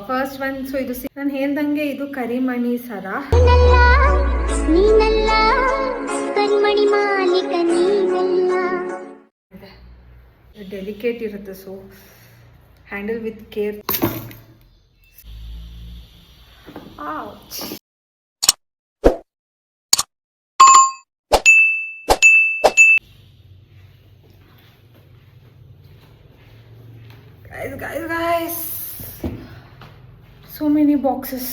First one. So ಇದು ನಾನು ಹೇಳ್ದಂಗೆ ಇದು ಕರಿಮಣಿ ಸರ. ಡೆಲಿಕೇಟ್ ಇರುತ್ತೆ, so handle with care. guys, so many boxes,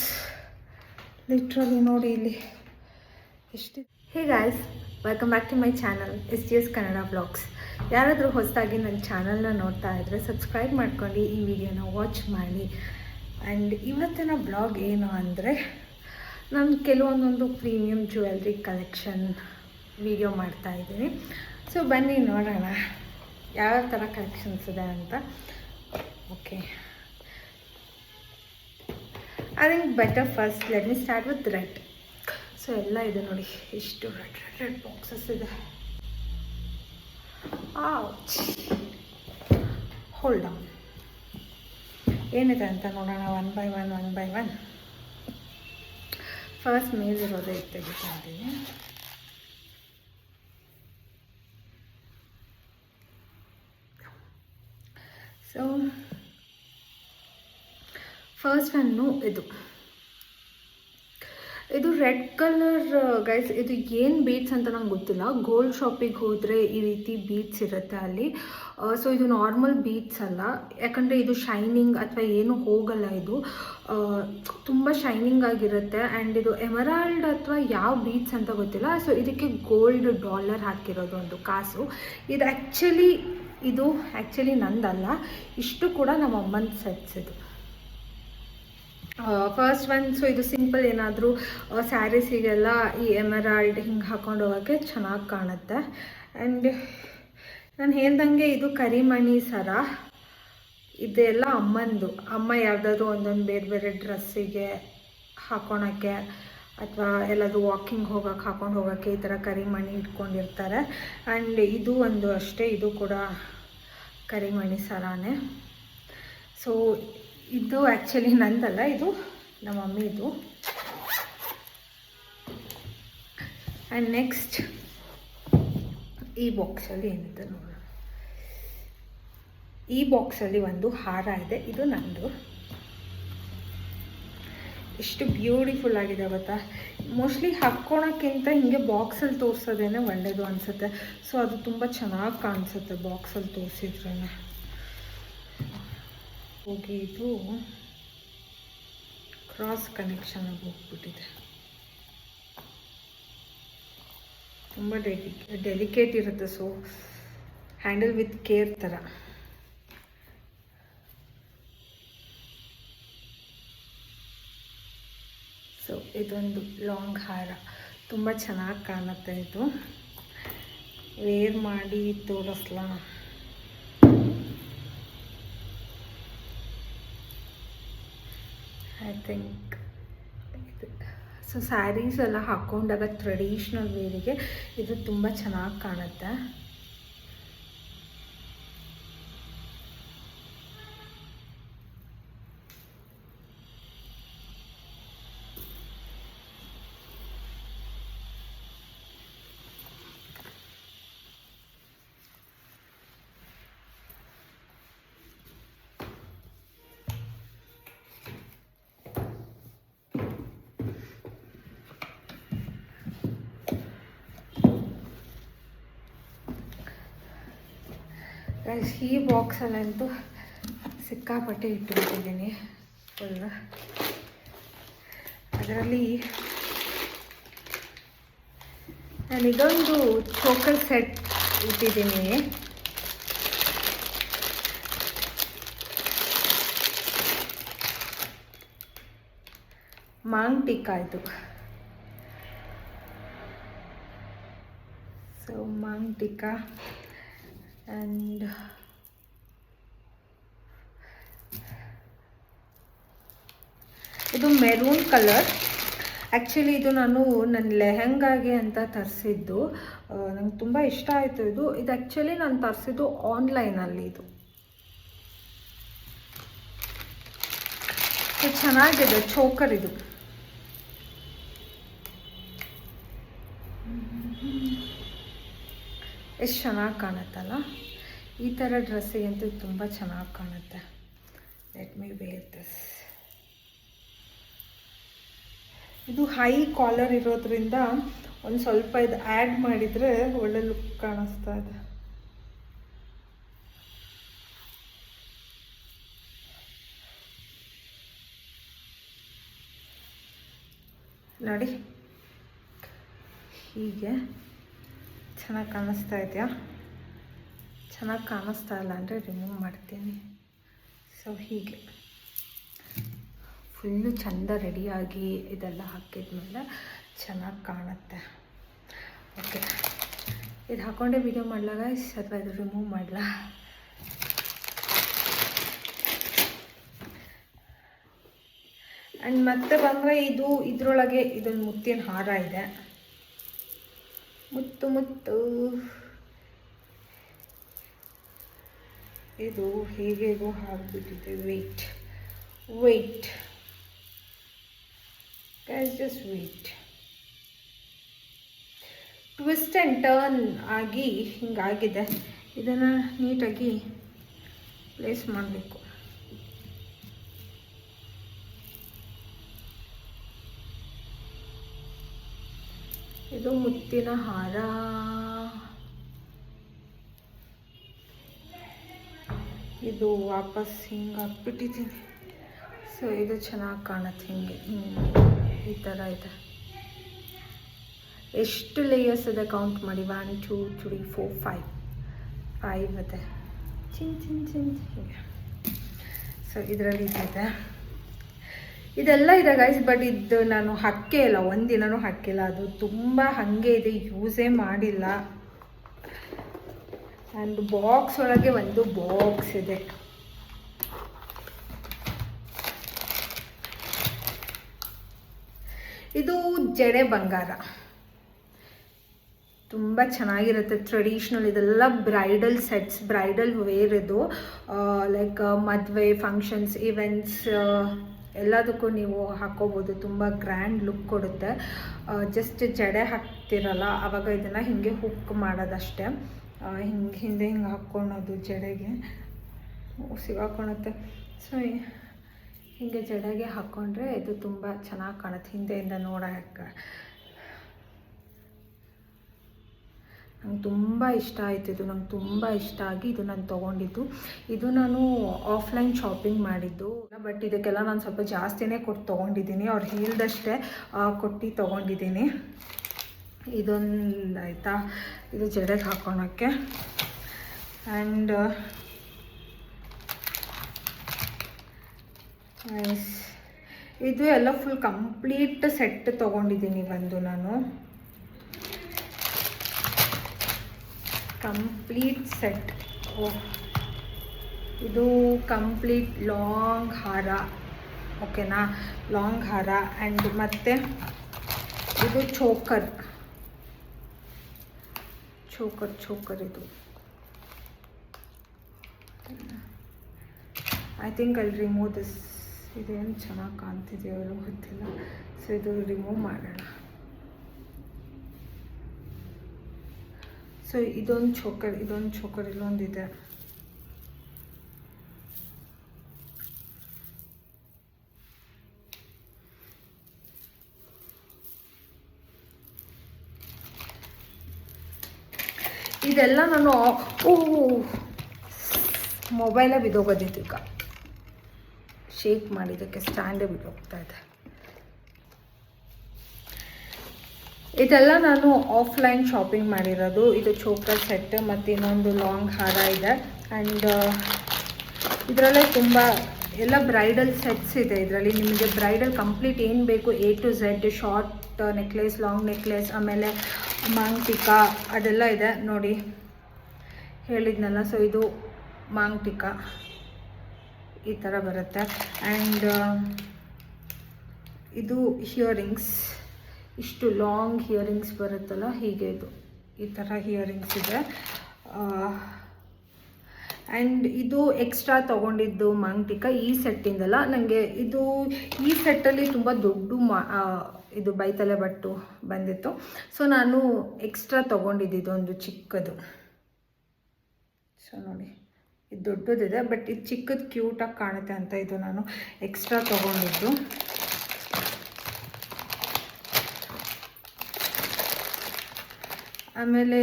literally ನೋಡಿ ಇಲ್ಲಿ ಎಷ್ಟು. Hey guys, welcome back to my channel SGS Kannada blogs. ಯಾರಾದರೂ ಹೊಸದಾಗಿ ನನ್ನ ಚಾನಲ್ನ ನೋಡ್ತಾ ಇದ್ದರೆ ಸಬ್ಸ್ಕ್ರೈಬ್ ಮಾಡ್ಕೊಂಡು ಈ ವಿಡಿಯೋನ ವಾಚ್ ಮಾಡಿ. ಆ್ಯಂಡ್ ಇವತ್ತಿನ ಬ್ಲಾಗ್ ಏನು ಅಂದರೆ, ನಾನು ಕೆಲವೊಂದೊಂದು ಪ್ರೀಮಿಯಮ್ ಜ್ಯುವೆಲ್ರಿ ಕಲೆಕ್ಷನ್ ವಿಡಿಯೋ ಮಾಡ್ತಾಯಿದ್ದೀನಿ. ಸೊ ಬನ್ನಿ ನೋಡೋಣ ಯಾವ ಥರ ಕಲೆಕ್ಷನ್ಸ್ ಇದೆ ಅಂತ. Okay, I think better first let me start with red. So ಎಲ್ಲ ಇದೆ ನೋಡಿ, ಎಷ್ಟು ರೆಡ್ ಬಾಕ್ಸಸ್ ಇದೆ. ಹೋಲ್ಡ್ ಆನ್, ಏನಿದೆ ಅಂತ ನೋಡೋಣ ಒನ್ ಬೈ ಒನ್. ಫಸ್ಟ್ ಮೇಲಿರೋದೇ ತೆಗಿತಾ ಇದ್ದೀನಿ. ಸೊ ಫಸ್ಟ್ ಒನ್ನು ಇದು ರೆಡ್ ಕಲರ್ ಗೈಸ್. ಇದು ಏನು ಬೀಡ್ಸ್ ಅಂತ ನಂಗೆ ಗೊತ್ತಿಲ್ಲ. ಗೋಲ್ಡ್ ಶಾಪಿಗೆ ಹೋದರೆ ಈ ರೀತಿ ಬೀಡ್ಸ್ ಇರುತ್ತೆ ಅಲ್ಲಿ. ಸೊ ಇದು ನಾರ್ಮಲ್ ಬೀಡ್ಸ್ ಅಲ್ಲ, ಯಾಕಂದರೆ ಇದು ಶೈನಿಂಗ್ ಅಥವಾ ಏನು ಹೋಗಲ್ಲ. ಇದು ತುಂಬ ಶೈನಿಂಗ್ ಆಗಿರುತ್ತೆ. ಆ್ಯಂಡ್ ಇದು ಎಮರಾಲ್ಡ್ ಅಥವಾ ಯಾವ ಬೀಡ್ಸ್ ಅಂತ ಗೊತ್ತಿಲ್ಲ. ಸೊ ಇದಕ್ಕೆ ಗೋಲ್ಡ್ ಡಾಲರ್ ಹಾಕಿರೋದು ಒಂದು ಕಾಸು. ಇದು ಆ್ಯಕ್ಚುಲಿ ನಂದಲ್ಲ, ಇಷ್ಟು ಕೂಡ ನಮ್ಮ ಅಮ್ಮನ ಸೆಟ್ಸ್ ಇದು. First one. ಸೊ ಇದು ಸಿಂಪಲ್, ಏನಾದರೂ ಸ್ಯಾರೀಸಿಗೆಲ್ಲ ಈ ಎಮರಾಲ್ಡ್ ಹಿಂಗೆ ಹಾಕೊಂಡು ಹೋಗೋಕ್ಕೆ ಚೆನ್ನಾಗಿ ಕಾಣುತ್ತೆ. ಆ್ಯಂಡ್ ನಾನು ಹೇಳ್ದಂಗೆ ಇದು ಕರಿಮಣಿ ಸರ. ಇದೆಲ್ಲ ಅಮ್ಮಂದು. ಅಮ್ಮ ಯಾವುದಾದ್ರೂ ಒಂದೊಂದು ಬೇರೆ ಬೇರೆ ಡ್ರೆಸ್ಸಿಗೆ ಹಾಕೊಳಕ್ಕೆ ಅಥವಾ ಎಲ್ಲಾದರೂ ವಾಕಿಂಗ್ ಹೋಗೋಕ್ಕೆ ಹಾಕೊಂಡು ಹೋಗೋಕ್ಕೆ ಈ ಥರ ಕರಿಮಣಿ ಇಟ್ಕೊಂಡಿರ್ತಾರೆ. ಆ್ಯಂಡ್ ಇದು ಒಂದು ಅಷ್ಟೇ, ಇದು ಕೂಡ ಕರಿಮಣಿ ಸರಾನೇ. ಸೊ ಇದು ಆ್ಯಕ್ಚುಲಿ ನಂದಲ್ಲ, ಇದು ನಮ್ಮ ಮಮ್ಮಿದು. ಆ್ಯಂಡ್ ನೆಕ್ಸ್ಟ್ ಈ ಬಾಕ್ಸಲ್ಲಿ ಏನಿದೆ ನೋಡೋಣ. ಈ ಬಾಕ್ಸಲ್ಲಿ ಒಂದು ಹಾರ ಇದೆ, ಇದು ನಂದು. ಎಷ್ಟು ಬ್ಯೂಟಿಫುಲ್ ಆಗಿದೆ ಗೊತ್ತಾ. ಮೋಸ್ಟ್ಲಿ ಹಾಕ್ಕೊಳಕ್ಕಿಂತ ಹಿಂಗೆ ಬಾಕ್ಸಲ್ಲಿ ತೋರಿಸೋದೇನೆ ಒಳ್ಳೆಯದು ಅನಿಸುತ್ತೆ. ಸೊ ಅದು ತುಂಬ ಚೆನ್ನಾಗಿ ಕಾಣಿಸುತ್ತೆ ಬಾಕ್ಸಲ್ಲಿ ತೋರಿಸಿದ್ರೇ. ಹೋಗಿ ಇದು ಕ್ರಾಸ್ ಕನೆಕ್ಷನ್ ಆಗಿ ಹೋಗ್ಬಿಟ್ಟಿದೆ. ತುಂಬ ಡೆಲಿಕೇಟ್ ಇರುತ್ತೆ, ಸೊ ಹ್ಯಾಂಡಲ್ ವಿತ್ ಕೇರ್ ಥರ. ಸೊ ಇದೊಂದು ಲಾಂಗ್ ಹಾರ, ತುಂಬ ಚೆನ್ನಾಗಿ ಕಾಣುತ್ತೆ. ಇದು ವೇರ್ ಮಾಡಿ ತೋರಿಸ್ಲಾ. ಐ ಥಿಂಕ್ ಸೊ ಸ್ಯಾರೀಸ್ ಎಲ್ಲ ಹಾಕ್ಕೊಂಡಾಗ ಟ್ರೆಡಿಷ್ನಲ್ ವೇರಿಗೆ ಇದು ತುಂಬ ಚೆನ್ನಾಗಿ ಕಾಣುತ್ತೆ. ಈ ಬಾಕ್ಸಲ್ಲಂತೂ ಸಿಕ್ಕಾಪಟ್ಟೆ ಇಟ್ಬಿಟ್ಟಿದ್ದೀನಿ ಫುಲ್. ಅದರಲ್ಲಿ ನಾನಿದೊಂದು ಚೋಕರ್ ಸೆಟ್ ಇಟ್ಟಿದ್ದೀನಿ. ಮಾಂಗ್ ಟಿಕ್ಕಾ ಇದು. ಸೊ ಮಾಂಗ್ ಟಿಕ್ಕಾ ಆ್ಯಂಡ್ ಇದು ಮೆರೂನ್ ಕಲರ್. ಆ್ಯಕ್ಚುಲಿ ಇದು ನಾನು ನನ್ನ ಲೆಹೆಂಗಾಗೆ ಅಂತ ತರಿಸಿದ್ದು. ನಂಗೆ ತುಂಬ ಇಷ್ಟ ಆಯಿತು ಇದು. ಆ್ಯಕ್ಚುಲಿ ನಾನು ತರಿಸಿದ್ದು ಆನ್ಲೈನಲ್ಲಿ. ಇದು ಇದು ಚೆನ್ನಾಗಿದೆ, ಚೋಕರ್ ಇದು. ಎಷ್ಟು ಚೆನ್ನಾಗಿ ಕಾಣುತ್ತಲ್ಲ. ಈ ಥರ ಡ್ರೆಸ್ಸಿಗಂತೂ ತುಂಬ ಚೆನ್ನಾಗಿ ಕಾಣುತ್ತೆ. Let me where this. ಇದು ಹೈ ಕಾಲರ್ ಇರೋದ್ರಿಂದ ಒಂದು ಸ್ವಲ್ಪ ಇದು ಆ್ಯಡ್ ಮಾಡಿದರೆ ಒಳ್ಳೆ ಲುಕ್ ಕಾಣಿಸ್ತಾ ಇದೆ. ನೋಡಿ, ಹೀಗೆ ಚೆನ್ನಾಗಿ ಕಾಣಿಸ್ತಾ ಇದೆಯಾ? ಚೆನ್ನಾಗಿ ಕಾಣಿಸ್ತಾ ಇಲ್ಲ ಅಂದರೆ ರಿಮೂವ್ ಮಾಡ್ತೀನಿ. ಸೊ ಹೀಗೆ ಫುಲ್ಲು ಚೆಂದ ರೆಡಿಯಾಗಿ ಇದೆಲ್ಲ ಹಾಕಿದ್ಮೇಲೆ ಚೆನ್ನಾಗಿ ಕಾಣುತ್ತೆ. ಓಕೆ, ಇದು ಹಾಕ್ಕೊಂಡೆ ವಿಡಿಯೋ ಮಾಡ್ಲಾಗ ಅಥವಾ ಇದು ರಿಮೂವ್ ಮಾಡಲಾ? ಆ್ಯಂಡ್ ಮತ್ತೆ ಬಂದರೆ ಇದರೊಳಗೆ ಇದೊಂದು ಮುತ್ತಿನ ಹಾರ ಇದೆ. ಮುತ್ತು ಇದು ಹೇಗೆಗೋ ಹಾಕ್ಬಿಟ್ಟಿದೆ. Wait guys, just wait. Twist and turn ಆಗಿ ಹಿಂಗಾಗಿದೆ. ಇದನ್ನು ನೀಟಾಗಿ ಪ್ಲೇಸ್ ಮಾಡಬೇಕು. ಇದು ಮುತ್ತಿನ ಹಾರ. ಇದು ವಾಪಸ್ ಹಿಂಗೆ ಹಾಕ್ಬಿಟ್ಟಿದ್ದೀನಿ. ಸೊ ಇದು ಚೆನ್ನಾಗಿ ಕಾಣುತ್ತೆ. ಹಿಂಗೆ ಈ ಥರ ಇದೆ. ಎಷ್ಟು ಲೇಯರ್ಸ್ ಇದೆ ಕೌಂಟ್ ಮಾಡಿ. 1 2 3 4 5 ಇದೆ. ಚಿನ್ ಹೀಗೆ. ಸೊ ಇದರಲ್ಲಿ ಇದೆ, ಇದೆಲ್ಲ ಇದೆ ಗೈಸ್. ಬಟ್ ಇದು ನಾನು ಹಾಕೇ ಇಲ್ಲ, ಒಂದಿನನೂ ಹಾಕಿಲ್ಲ. ಅದು ತುಂಬ ಹಾಗೆ ಇದೆ, ಯೂಸೇ ಮಾಡಿಲ್ಲ. ಆ್ಯಂಡ್ ಬಾಕ್ಸ್ ಒಳಗೆ ಒಂದು ಬಾಕ್ಸ್ ಇದೆ. ಇದು ಜಡೆ ಬಂಗಾರ, ತುಂಬ ಚೆನ್ನಾಗಿರುತ್ತೆ. ಟ್ರೆಡಿಷ್ನಲ್, ಇದೆಲ್ಲ ಬ್ರೈಡಲ್ ಸೆಟ್ಸ್, ಬ್ರೈಡಲ್ ವೇರ್. ಇದು ಲೈಕ್ ಮದುವೆ, ಫಂಕ್ಷನ್ಸ್, ಇವೆಂಟ್ಸ್ ಎಲ್ಲದಕ್ಕೂ ನೀವು ಹಾಕ್ಕೋಬೋದು. ತುಂಬ ಗ್ರ್ಯಾಂಡ್ ಲುಕ್ ಕೊಡುತ್ತೆ. ಜಸ್ಟ್ ಜಡೆ ಹಾಕ್ತಿರಲ್ಲ ಆವಾಗ ಇದನ್ನು ಹಿಂಗೆ ಹುಕ್ ಮಾಡೋದಷ್ಟೇ. ಹಿಂಗೆ ಹಿಂದೆ ಹಿಂಗೆ ಹಾಕ್ಕೊಳೋದು, ಜಡೆಗೆ ಸಿಗಾಕೊಳುತ್ತೆ. ಸೊ ಹಿಂಗೆ ಜಡೆಗೆ ಹಾಕ್ಕೊಂಡ್ರೆ ಇದು ತುಂಬ ಚೆನ್ನಾಗಿ ಕಾಣುತ್ತೆ ಹಿಂದೆಯಿಂದ ನೋಡೋಕ್ಕೆ. ನಂಗೆ ತುಂಬ ಇಷ್ಟ ಆಯಿತು ಇದು. ನಂಗೆ ತುಂಬ ಇಷ್ಟ ಆಗಿ ಇದು ನಾನು ತೊಗೊಂಡಿದ್ದು. ಇದು ನಾನು ಆಫ್ಲೈನ್ ಶಾಪಿಂಗ್ ಮಾಡಿದ್ದು. ಬಟ್ ಇದಕ್ಕೆಲ್ಲ ನಾನು ಸ್ವಲ್ಪ ಜಾಸ್ತಿನೇ ಕೊಟ್ಟು ತೊಗೊಂಡಿದ್ದೀನಿ. ಅವ್ರು ಹೇಳ್ದಷ್ಟೇ ಕೊಟ್ಟು ತೊಗೊಂಡಿದ್ದೀನಿ. ಇದೊಂದು ಆಯಿತಾ, ಇದು ಜಡೆಗೆ ಹಾಕ್ಕೊಳಕ್ಕೆ. ಆ್ಯಂಡ್ ಇದು ಎಲ್ಲ ಫುಲ್ ಕಂಪ್ಲೀಟ್ ಸೆಟ್ ತೊಗೊಂಡಿದ್ದೀನಿ. ಒಂದು ನಾನು ಕಂಪ್ಲೀಟ್ ಸೆಟ್. ಇದು ಕಂಪ್ಲೀಟ್ ಲಾಂಗ್ ಹಾರ, ಓಕೆನಾ? ಲಾಂಗ್ ಹಾರ. ಆ್ಯಂಡ್ ಮತ್ತು ಇದು ಚೋಕರ್ ಇದು. I think I remove this. ಇದೇನು ಚೆನ್ನಾಗಿ ಕಾಣ್ತಿದೆಯೋ ಗೊತ್ತಿಲ್ಲ. ಸೊ ಇದು ರಿಮೂವ್ ಮಾಡೋಣ. ಸೊ ಇದೊಂದು ಚೋಕರ್ ಇಲ್ಲೊಂದಿದೆ. ಇದೆಲ್ಲ ನಾನು ಮೊಬೈಲೇ ಬಿದ್ದೋಗೋದಿತ್ತು. ಈಗ ಶೇಕ್ ಮಾಡಿದ್ದಕ್ಕೆ ಸ್ಟ್ಯಾಂಡೇ ಬಿದ್ದೋಗ್ತಾ ಇದೆ. ಇದೆಲ್ಲ ನಾನು ಆಫ್ಲೈನ್ ಶಾಪಿಂಗ್ ಮಾಡಿರೋದು. ಇದು ಚೋಕರ್ ಸೆಟ್ ಮತ್ತು ಇನ್ನೊಂದು ಲಾಂಗ್ ಹಾರ ಇದೆ. ಆ್ಯಂಡ್ ಇದರಲ್ಲೇ ತುಂಬ ಎಲ್ಲ ಬ್ರೈಡಲ್ ಸೆಟ್ಸ್ ಇದೆ. ಇದರಲ್ಲಿ ನಿಮಗೆ ಬ್ರೈಡಲ್ ಕಂಪ್ಲೀಟ್ ಏನು ಬೇಕು A to Z, short necklace, long necklace, ಆಮೇಲೆ ಮಾಂಗ್ಟಿಕಾ ಅದೆಲ್ಲ ಇದೆ ನೋಡಿ, ಹೇಳಿದ್ನಲ್ಲ. ಸೊ ಇದು ಮಾಂಗ್ಟಿಕಾ ಈ ಥರ ಬರುತ್ತೆ. ಆ್ಯಂಡ್ ಇದು ಹಿಯರಿಂಗ್ಸ್, ಇಷ್ಟು ಲಾಂಗ್ ಹಿಯರಿಂಗ್ಸ್ ಬರುತ್ತಲ್ಲ, ಹೀಗೆ ಇದು ಈ ಥರ ಹಿಯರಿಂಗ್ಸ್ ಇದೆ. ಆ್ಯಂಡ್ ಇದು ಎಕ್ಸ್ಟ್ರಾ ತೊಗೊಂಡಿದ್ದು ಮಾಂಗ್ಟಿಕ ಈ ಸೆಟ್ಟಿಂದಲ್ಲ. ನನಗೆ ಇದು ಈ ಸೆಟ್ಟಲ್ಲಿ ತುಂಬ ದೊಡ್ಡ ಇದು ಬೈತಲೆ ಬಟ್ಟು ಬಂದಿತ್ತು. ಸೊ ನಾನು ಎಕ್ಸ್ಟ್ರಾ ತೊಗೊಂಡಿದ್ದು ಒಂದು ಚಿಕ್ಕದು. ಸೊ ನೋಡಿ, ಇದು ದೊಡ್ಡದಿದೆ, ಬಟ್ ಇದು ಚಿಕ್ಕದು ಕ್ಯೂಟಾಗಿ ಕಾಣುತ್ತೆ ಅಂತ ಇದು ನಾನು ಎಕ್ಸ್ಟ್ರಾ ತೊಗೊಂಡಿದ್ದು. ಆಮೇಲೆ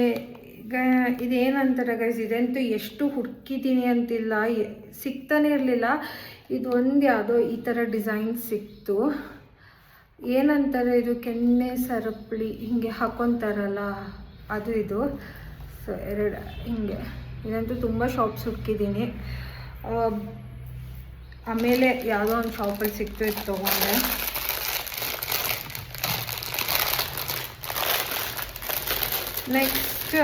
ಈಗ ಇದೇನಂತಾರೆ ಗೈಸ್, ಇದಂತೂ ಎಷ್ಟು ಹುಡುಕಿದ್ದೀನಿ ಅಂತಿಲ್ಲ, ಸಿಗ್ತಾನೆ ಇರಲಿಲ್ಲ. ಇದು ಒಂದು ಯಾವುದೋ ಈ ಥರ ಡಿಸೈನ್ ಸಿಕ್ತು. ಏನಂತಾರೆ ಇದು, ಕೆನ್ನೆ ಸರಪಳಿ ಹಿಂಗೆ ಹಾಕೊತಾರಲ್ಲ ಅದು ಇದು. ಸೊ ಎರಡು ಹಿಂಗೆ, ಇದಂತೂ ತುಂಬ ಶಾಪ್ಸ್ ಹುಡುಕಿದ್ದೀನಿ. ಆಮೇಲೆ ಯಾವುದೋ ಒಂದು ಶಾಪಲ್ಲಿ ಸಿಕ್ತು, ಇದು ತೊಗೊಂಡೆ. ನೆಕ್ಸ್ಟ್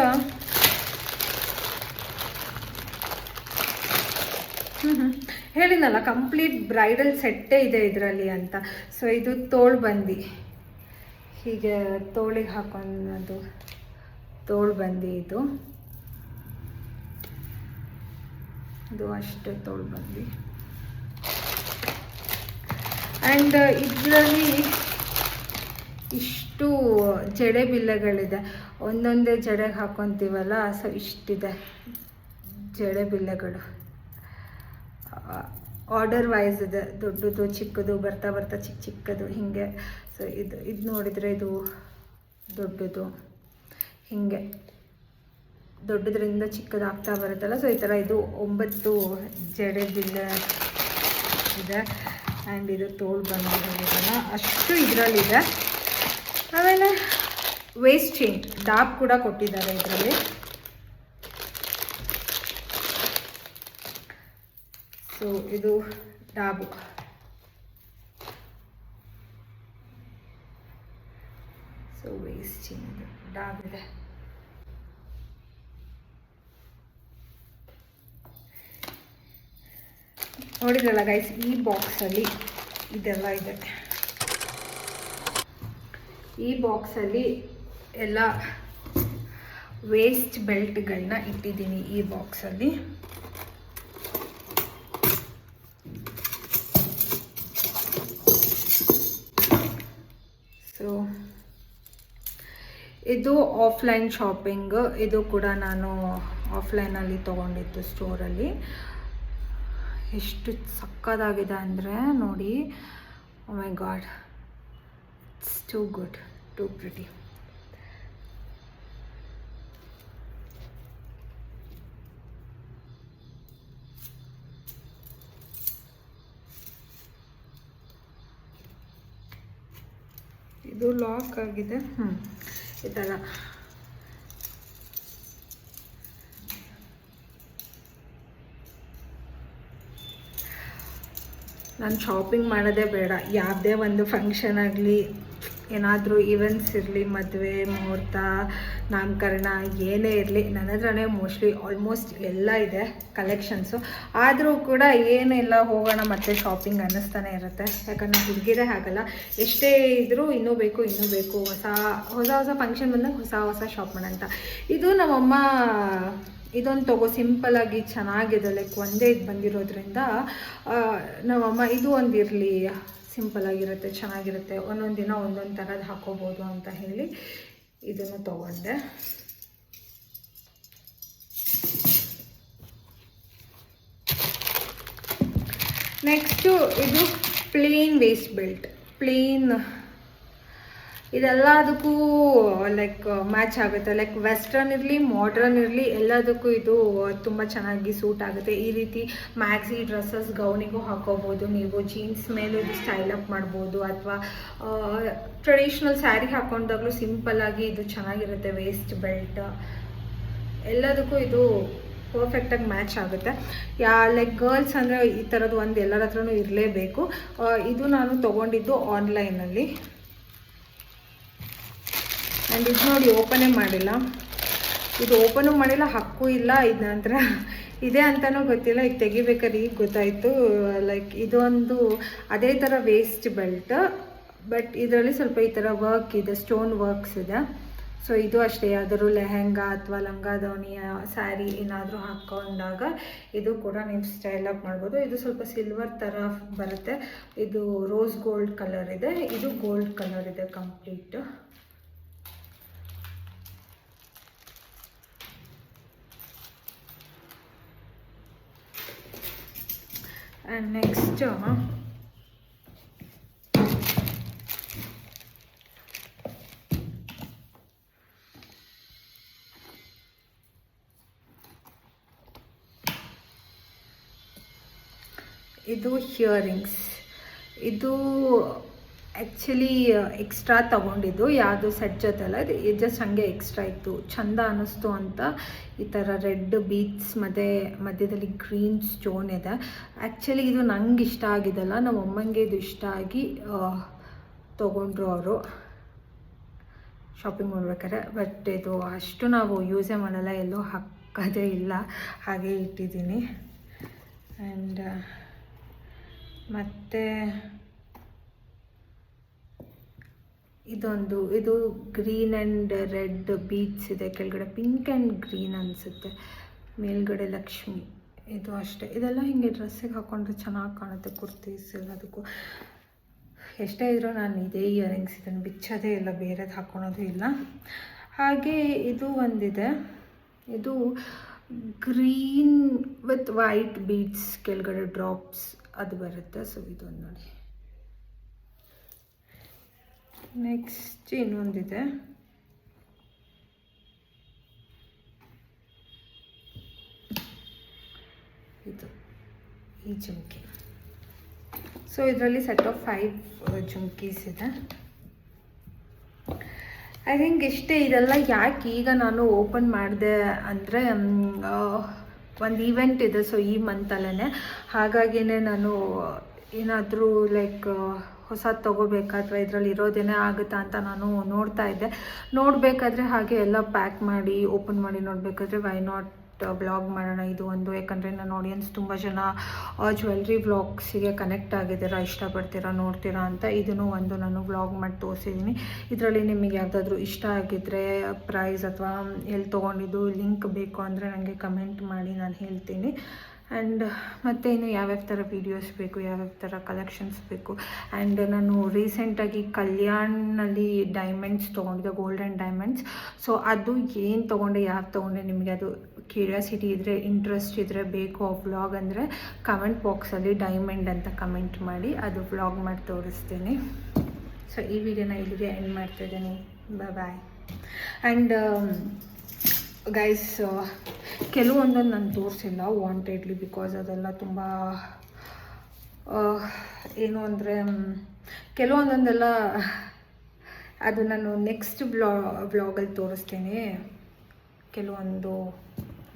ಹೇಳಿನಲ್ಲ, ಕಂಪ್ಲೀಟ್ ಬ್ರೈಡಲ್ ಸೆಟ್ಟೇ ಇದೆ ಇದರಲ್ಲಿ ಅಂತ. ಸೊ ಇದು ತೋಳು ಬಂದು ಹೀಗೆ ತೋಳಿಗೆ ಹಾಕೋದು ತೋಳು ಬಂದು ಇದು ಅಷ್ಟೇ ತೋಳು ಬಂದು. ಆ್ಯಂಡ್ ಇದರಲ್ಲಿ ಇಷ್ಟು ಜಡೆ ಬಿಲ್ಲೆಗಳಿದೆ, ಒಂದೊಂದೇ ಜಡೆಗೆ ಹಾಕೊತೀವಲ್ಲ. ಸೊ ಇಷ್ಟಿದೆ ಜಡೆ ಬಿಲ್ಲೆಗಳು, ಆರ್ಡರ್ ವೈಸ್ ಇದೆ, ದೊಡ್ಡದು ಚಿಕ್ಕದು ಬರ್ತಾ ಬರ್ತಾ ಚಿಕ್ಕದು ಹೀಗೆ. ಸೊ ಇದು ನೋಡಿದರೆ ಇದು ದೊಡ್ಡದು, ಹೀಗೆ ದೊಡ್ಡದ್ರಿಂದ ಚಿಕ್ಕದಾಗ್ತಾ ಬರುತ್ತಲ್ಲ. ಸೊ ಈ ಥರ ಇದು 9 ಜಡೆ ಬಿಲ್ಲೆ ಇದೆ. ಆ್ಯಂಡ್ ಇದು ತೋಳು ಬಂದಿರೋದನ್ನ ಅಷ್ಟು ಇದರಲ್ಲಿದೆ. ಆಮೇಲೆ ವೇಸ್ಟ್ ಚೈನ್ ಡಾಬ್ ಕೂಡ ಕೊಟ್ಟಿದ್ದಾರೆ ಇದರಲ್ಲಿ. ಸೊ ಇದು ಡಾಬು. ಸೊ ವೇಸ್ಟ್ ಚೈನ್ ಡಾಬ್ ಇದೆ. ನೋಡಿದ್ರಲ್ಲ ಗೈಸ್, ಈ ಬಾಕ್ಸಲ್ಲಿ ಇದೆಲ್ಲ ಇದೆ. ಈ ಬಾಕ್ಸಲ್ಲಿ ಎಲ್ಲ ವೇಸ್ಟ್ ಬೆಲ್ಟ್ಗಳನ್ನ ಇಟ್ಟಿದ್ದೀನಿ ಈ ಬಾಕ್ಸಲ್ಲಿ. ಸೊ ಇದು ಆಫ್ಲೈನ್ ಶಾಪಿಂಗ್. ಇದು ಕೂಡ ನಾನು ಆಫ್ಲೈನಲ್ಲಿ ತೊಗೊಂಡಿದ್ದು ಸ್ಟೋರಲ್ಲಿ. ಎಷ್ಟು ಸಕ್ಕತ್ತಾಗಿದೆ ಅಂದರೆ ನೋಡಿ, oh my god, it's too good, too pretty. ಇದು ಲಾಕ್ ಆಗಿದೆ. ಈ ಥರ ನಾನು ಶಾಪಿಂಗ್ ಮಾಡೋದೇ ಬೇಡ. ಯಾವುದೇ ಒಂದು ಫಂಕ್ಷನ್ ಆಗಲಿ, ಏನಾದರೂ ಈವೆಂಟ್ಸ್ ಇರಲಿ, ಮದುವೆ ಮುಹೂರ್ತ, ನಾಮಕರಣ ಏನೇ ಇರಲಿ, ನನ್ನ ಹತ್ರನೇ ಆಲ್ಮೋಸ್ಟ್ ಎಲ್ಲ ಇದೆ ಕಲೆಕ್ಷನ್ಸು. ಆದರೂ ಕೂಡ ಏನೆಲ್ಲ ಹೋಗೋಣ ಮತ್ತೆ ಶಾಪಿಂಗ್ ಅನ್ನಿಸ್ತಾನೆ ಇರುತ್ತೆ. ಯಾಕಂದರೆ ಹುಡುಗಿರೇ ಆಗಲ್ಲ, ಎಷ್ಟೇ ಇದ್ದರೂ ಇನ್ನೂ ಬೇಕು ಹೊಸ ಫಂಕ್ಷನ್ ಬಂದಾಗ ಹೊಸ ಶಾಪ್ ಮಾಡೋಂತ. ಇದು ನಮ್ಮಮ್ಮ ಇದೊಂದು ಸಿಂಪಲಾಗಿ ಚೆನ್ನಾಗಿದೆ, ಲೈಕ್ ಒಂದೇ ಇದು ಬಂದಿರೋದ್ರಿಂದ ನಮ್ಮಮ್ಮ ಇದು ಒಂದು ಇರಲಿ, ಸಿಂಪಲಾಗಿರುತ್ತೆ, ಚೆನ್ನಾಗಿರುತ್ತೆ, ಒಂದೊಂದು ದಿನ ಒಂದೊಂದು ಥರದ್ದು ಹಾಕೋಬೋದು ಅಂತ ಹೇಳಿ ಇದನ್ನು ತೊಗೊಂಡೆ. ನೆಕ್ಸ್ಟು ಇದು ಪ್ಲೇನ್ ವೇಸ್ಟ್ ಬೆಲ್ಟ್. ಪ್ಲೇನ್ ಇದೆಲ್ಲದಕ್ಕೂ ಲೈಕ್ ಮ್ಯಾಚ್ ಆಗುತ್ತೆ. ಲೈಕ್ ವೆಸ್ಟರ್ನ್ ಇರಲಿ, ಮಾಡ್ರನ್ ಇರಲಿ, ಎಲ್ಲದಕ್ಕೂ ಇದು ತುಂಬ ಚೆನ್ನಾಗಿ ಸೂಟ್ ಆಗುತ್ತೆ. ಈ ರೀತಿ ಮ್ಯಾಕ್ಸಿ ಡ್ರೆಸ್ಸಸ್, ಗೌನಿಗೂ ಹಾಕೋಬೋದು ನೀವು. ಜೀನ್ಸ್ ಮೇಲೆ ಇದು ಸ್ಟೈಲ್ ಅಪ್ ಮಾಡ್ಬೋದು, ಅಥವಾ ಟ್ರೆಡಿಷ್ನಲ್ ಸ್ಯಾರಿ ಹಾಕೊಂಡಾಗಲೂ ಸಿಂಪಲ್ಲಾಗಿ ಇದು ಚೆನ್ನಾಗಿರುತ್ತೆ. ವೇಸ್ಟ್ ಬೆಲ್ಟ್ ಎಲ್ಲದಕ್ಕೂ ಇದು ಪರ್ಫೆಕ್ಟಾಗಿ ಮ್ಯಾಚ್ ಆಗುತ್ತೆ. ಲೈಕ್ ಗರ್ಲ್ಸ್ ಅಂದರೆ ಈ ಥರದ್ದು ಒಂದು ಎಲ್ಲರ ಹತ್ರನೂ ಇರಲೇಬೇಕು. ಇದು ನಾನು ತೊಗೊಂಡಿದ್ದು ಆನ್ಲೈನಲ್ಲಿ. ಆ್ಯಂಡ್ ಇದು ನೋಡಿ, ಓಪನೇ ಮಾಡಿಲ್ಲ, ಇದು ಓಪನು ಮಾಡಿಲ್ಲ, ಹಕ್ಕೂ ಇಲ್ಲ. ಇದು ನಂತರ ಇದೆ ಅಂತಲೂ ಗೊತ್ತಿಲ್ಲ, ಈಗ ತೆಗಿಬೇಕಾದ್ರೆ ಈಗ ಗೊತ್ತಾಯಿತು. ಲೈಕ್ ಇದೊಂದು ಅದೇ ಥರ ವೇಸ್ಟ್ ಬೆಲ್ಟ್, ಬಟ್ ಇದರಲ್ಲಿ ಸ್ವಲ್ಪ ಈ ಥರ ವರ್ಕ್ ಇದೆ, ಸ್ಟೋನ್ ವರ್ಕ್ಸ್ ಇದೆ. ಸೊ ಇದು ಅಷ್ಟೇ, ಯಾವ್ದಾದ್ರು ಲೆಹೆಂಗಾ ಅಥವಾ ಲಂಗ ದಾವಣಿಯ ಸ್ಯಾರಿ ಏನಾದರೂ ಹಾಕ್ಕೊಂಡಾಗ ಇದು ಕೂಡ ನೀವು ಸ್ಟೈಲ್ ಅಪ್ ಮಾಡ್ಬೋದು. ಇದು ಸ್ವಲ್ಪ ಸಿಲ್ವರ್ ಥರ ಬರುತ್ತೆ. ಇದು ರೋಸ್ ಗೋಲ್ಡ್ ಕಲರ್ ಇದೆ, ಇದು ಗೋಲ್ಡ್ ಕಲರ್ ಇದೆ ಕಂಪ್ಲೀಟ್. ಆ್ಯಂಡ್ ನೆಕ್ಸ್ಟ್ ಇದು ಹಿಯರಿಂಗ್ಸ್. ಇದು ಆ್ಯಕ್ಚುಲಿ ಎಕ್ಸ್ಟ್ರಾ ತೊಗೊಂಡಿದ್ದು, ಯಾವುದು ಸೆಟ್ ಜೊತೆ ಅಲ್ಲ, ಇದು ಜಸ್ಟ್ ಹಾಗೆ ಎಕ್ಸ್ಟ್ರಾ ಇತ್ತು, ಚಂದ ಅನ್ನಿಸ್ತು ಅಂತ ಈ ಥರ ರೆಡ್ ಬೀಟ್ಸ್ ಮತ್ತು ಮಧ್ಯದಲ್ಲಿ ಗ್ರೀನ್ ಸ್ಟೋನ್ ಇದೆ. ಆ್ಯಕ್ಚುಲಿ ಇದು ನಂಗೆ ಇಷ್ಟ ಆಗಿದ್ದಲ್ಲ, ನಮ್ಮ ಅಮ್ಮಂಗೆ ಇದು ಇಷ್ಟ ಆಗಿ ತೊಗೊಂಡ್ರು ಅವರು ಶಾಪಿಂಗ್ ಮಾಡ್ಬೇಕಾದ್ರೆ. ಬಟ್ ಇದು ಅಷ್ಟು ನಾವು ಯೂಸೇ ಮಾಡಲ್ಲ, ಎಲ್ಲೂ ಹಾಕೋದೇ ಇಲ್ಲ, ಹಾಗೆ ಇಟ್ಟಿದ್ದೀನಿ. ಆ್ಯಂಡ್ ಮತ್ತು ಇದು ಗ್ರೀನ್ ಆ್ಯಂಡ್ ರೆಡ್ ಬೀಟ್ಸ್ ಇದೆ, ಕೆಳಗಡೆ ಪಿಂಕ್ ಆ್ಯಂಡ್ ಗ್ರೀನ್ ಅನಿಸುತ್ತೆ, ಮೇಲ್ಗಡೆ ಲಕ್ಷ್ಮಿ. ಇದು ಅಷ್ಟೇ. ಇದೆಲ್ಲ ಹೀಗೆ ಡ್ರೆಸ್ಸಿಗೆ ಹಾಕ್ಕೊಂಡ್ರೆ ಚೆನ್ನಾಗಿ ಕಾಣುತ್ತೆ, ಕುರ್ತೀಸ್ ಎಲ್ಲದಕ್ಕೂ. ಎಷ್ಟೇ ಇದ್ರೂ ನಾನು ಇದೇ ಇಯರಿಂಗ್ಸ್ ಇದನ್ನು ಬಿಚ್ಚೋದೇ ಇಲ್ಲ, ಬೇರೆದು ಹಾಕ್ಕೊಳೋದು ಇಲ್ಲ. ಹಾಗೆ ಇದು ಒಂದಿದೆ, ಇದು ಗ್ರೀನ್ ವಿತ್ ವೈಟ್ ಬೀಡ್ಸ್, ಕೆಳಗಡೆ ಡ್ರಾಪ್ಸ್ ಅದು ಬರುತ್ತೆ. ಸೊ ಇದೊಂದು ನೋಡಿ. ನೆಕ್ಸ್ಟ್ ಇನ್ನೊಂದಿದೆ, ಇದು ಈ ಜುಮ್ಕಿ. ಸೊ ಇದರಲ್ಲಿ ಸೆಟ್ ಆಫ್ 5 ಜುಮ್ಕೀಸ್ ಇದೆ. ಐ ಥಿಂಕ್ ಇಷ್ಟೇ. ಇದೆಲ್ಲ ಯಾಕೆ ಈಗ ನಾನು ಓಪನ್ ಮಾಡಿದೆ ಅಂದರೆ ಒಂದು ಈವೆಂಟ್ ಇದೆ, ಸೊ ಈ ಮಂತಲ್ಲೇ, ಹಾಗಾಗಿನೇ ನಾನು ಏನಾದರೂ ಲೈಕ್ ಹೊಸದು ತೊಗೋಬೇಕಾ ಅಥವಾ ಇದರಲ್ಲಿ ಇರೋದೇನೇ ಆಗುತ್ತಾ ಅಂತ ನಾನು ನೋಡ್ತಾ ಇದ್ದೆ. ನೋಡಬೇಕಾದ್ರೆ ಹಾಗೆ ಎಲ್ಲ ಪ್ಯಾಕ್ ಮಾಡಿ ಓಪನ್ ಮಾಡಿ ನೋಡಬೇಕಾದ್ರೆ ವೈ ನಾಟ್ ವ್ಲಾಗ್ ಮಾಡೋಣ ಇದು ಒಂದು. ಯಾಕಂದರೆ ನನ್ನ ಆಡಿಯನ್ಸ್ ತುಂಬ ಜನ ಜ್ಯುವೆಲ್ರಿ ವ್ಲಾಗ್ಸಿಗೆ ಕನೆಕ್ಟ್ ಆಗಿದ್ದೀರಾ, ಇಷ್ಟಪಡ್ತೀರಾ, ನೋಡ್ತೀರಾ ಅಂತ ಇದನ್ನು ಒಂದು ನಾನು ವ್ಲಾಗ್ ಮಾಡಿ ತೋರಿಸಿದ್ದೀನಿ. ಇದರಲ್ಲಿ ನಿಮಗೆ ಯಾವುದಾದ್ರೂ ಇಷ್ಟ ಆಗಿದ್ದರೆ ಪ್ರೈಸ್ ಅಥವಾ ಎಲ್ಲಿ ತೊಗೊಂಡಿದ್ದು ಲಿಂಕ್ ಬೇಕು ಅಂದರೆ ನನಗೆ ಕಮೆಂಟ್ ಮಾಡಿ, ನಾನು ಹೇಳ್ತೀನಿ. ಆ್ಯಂಡ್ ಮತ್ತು ಇನ್ನು ಯಾವ್ಯಾವ ಥರ ವೀಡಿಯೋಸ್ ಬೇಕು, ಯಾವ್ಯಾವ ಥರ ಕಲೆಕ್ಷನ್ಸ್ ಬೇಕು. ಆ್ಯಂಡ್ ನಾನು ರೀಸೆಂಟಾಗಿ ಕಲ್ಯಾಣ್ನಲ್ಲಿ ಡೈಮಂಡ್ಸ್ ತೊಗೊಂಡಿದ್ದೆ, ಗೋಲ್ಡನ್ ಡೈಮಂಡ್ಸ್. ಸೊ ಅದು ಏನು ತೊಗೊಂಡೆ, ಯಾವ್ದು ತೊಗೊಂಡೆ, ನಿಮಗೆ ಅದು ಕ್ಯೂರಿಯಾಸಿಟಿ ಇದ್ದರೆ, ಇಂಟ್ರೆಸ್ಟ್ ಇದ್ದರೆ, ಬೇಕು ಆ ವ್ಲಾಗ್ ಅಂದರೆ ಕಮೆಂಟ್ ಬಾಕ್ಸಲ್ಲಿ ಡೈಮಂಡ್ ಅಂತ ಕಮೆಂಟ್ ಮಾಡಿ, ಅದು ವ್ಲಾಗ್ ಮಾಡಿ ತೋರಿಸ್ತೀನಿ. ಸೊ ಈ ವಿಡಿಯೋನ ಇಲ್ಲಿಗೆ ಎಂಡ್ ಮಾಡ್ತಾಯಿದ್ದೀನಿ. ಬಾಯ್. ಆ್ಯಂಡ್ ಗೈಸ್, ಕೆಲವೊಂದನ್ನು ನಾನು ತೋರಿಸಿಲ್ಲ ವಾಂಟೆಡ್ಲಿ, ಬಿಕಾಸ್ ಅದೆಲ್ಲ ತುಂಬ ಏನು ಅಂದರೆ ಕೆಲವೊಂದೊಂದೆಲ್ಲ ಅದು ನಾನು ನೆಕ್ಸ್ಟ್ ವ್ಲಾಗಲ್ಲಿ ತೋರಿಸ್ತೀನಿ, ಕೆಲವೊಂದು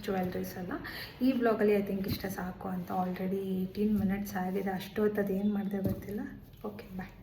ಜ್ಯುವೆಲ್ರೀಸ್ ಎಲ್ಲ. ಈ ವ್ಲಾಗಲ್ಲಿ ಐ ಥಿಂಕ್ ಇಷ್ಟ ಸಾಕು ಅಂತ. ಆಲ್ರೆಡಿ 18 ಮಿನಿಟ್ಸ್ ಆಗಿದೆ, ಅಷ್ಟೊತ್ತು ಅದೇನು ಮಾಡಿದೆ ಗೊತ್ತಿಲ್ಲ. ಓಕೆ ಬಾಯ್.